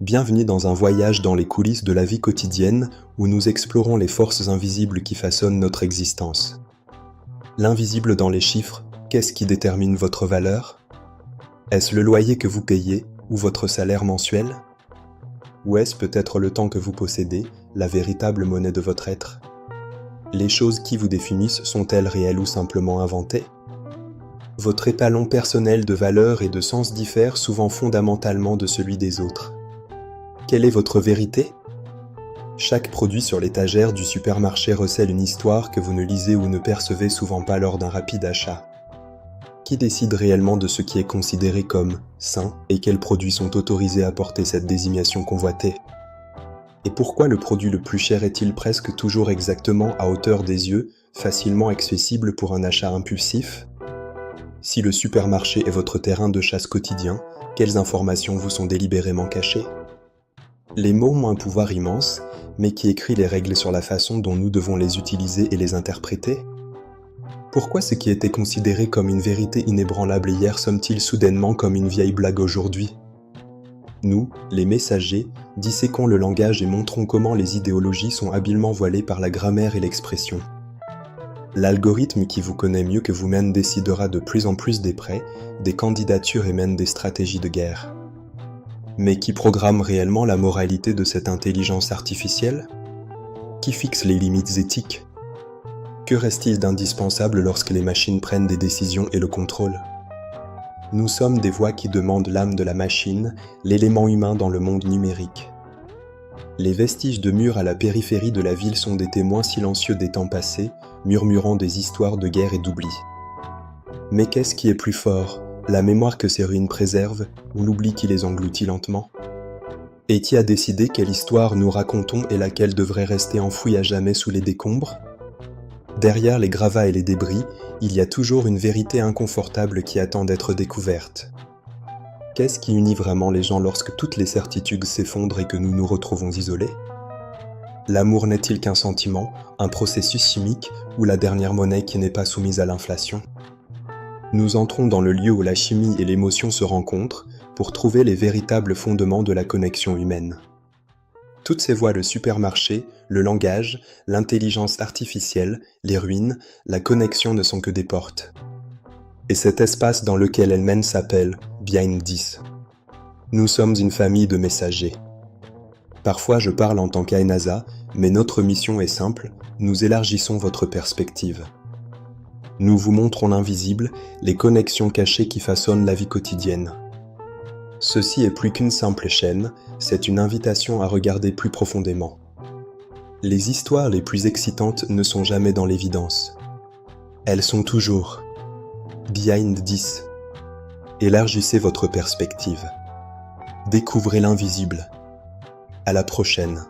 Bienvenue dans un voyage dans les coulisses de la vie quotidienne où nous explorons les forces invisibles qui façonnent notre existence. L'invisible dans les chiffres, qu'est-ce qui détermine votre valeur? Est-ce le loyer que vous payez ou votre salaire mensuel? Ou est-ce peut-être le temps que vous possédez, la véritable monnaie de votre être? Les choses qui vous définissent sont-elles réelles ou simplement inventées? Votre étalon personnel de valeur et de sens diffère souvent fondamentalement de celui des autres. Quelle est votre vérité? Chaque produit sur l'étagère du supermarché recèle une histoire que vous ne lisez ou ne percevez souvent pas lors d'un rapide achat. Qui décide réellement de ce qui est considéré comme sain et quels produits sont autorisés à porter cette désignation convoitée? Et pourquoi le produit le plus cher est-il presque toujours exactement à hauteur des yeux, facilement accessible pour un achat impulsif? Si le supermarché est votre terrain de chasse quotidien, quelles informations vous sont délibérément cachées? Les mots ont un pouvoir immense, mais qui écrit les règles sur la façon dont nous devons les utiliser et les interpréter? Pourquoi ce qui était considéré comme une vérité inébranlable hier somme-t-il soudainement comme une vieille blague aujourd'hui? Nous, les messagers, disséquons le langage et montrons comment les idéologies sont habilement voilées par la grammaire et l'expression. L'algorithme qui vous connaît mieux que vous-même décidera de plus en plus des prêts, des candidatures et même des stratégies de guerre. Mais qui programme réellement la moralité de cette intelligence artificielle? Qui fixe les limites éthiques? Que reste-t-il d'indispensable lorsque les machines prennent des décisions et le contrôlent? Nous sommes des voix qui demandent l'âme de la machine, l'élément humain dans le monde numérique. Les vestiges de murs à la périphérie de la ville sont des témoins silencieux des temps passés, murmurant des histoires de guerre et d'oubli. Mais qu'est-ce qui est plus fort? La mémoire que ces ruines préservent, ou l'oubli qui les engloutit lentement? Et qui a décidé quelle histoire nous racontons et laquelle devrait rester enfouie à jamais sous les décombres? Derrière les gravats et les débris, il y a toujours une vérité inconfortable qui attend d'être découverte. Qu'est-ce qui unit vraiment les gens lorsque toutes les certitudes s'effondrent et que nous nous retrouvons isolés? L'amour n'est-il qu'un sentiment, un processus chimique ou la dernière monnaie qui n'est pas soumise à l'inflation? Nous entrons dans le lieu où la chimie et l'émotion se rencontrent pour trouver les véritables fondements de la connexion humaine. Toutes ces voies, le supermarché, le langage, l'intelligence artificielle, les ruines, la connexion ne sont que des portes. Et cet espace dans lequel elles mènent s'appelle Behind 10. Nous sommes une famille de messagers. Parfois je parle en tant qu'Ainasa, mais notre mission est simple, nous élargissons votre perspective. Nous vous montrons l'invisible, les connexions cachées qui façonnent la vie quotidienne. Ceci est plus qu'une simple chaîne, c'est une invitation à regarder plus profondément. Les histoires les plus excitantes ne sont jamais dans l'évidence. Elles sont toujours Behind 10. Élargissez votre perspective. Découvrez l'invisible. À la prochaine.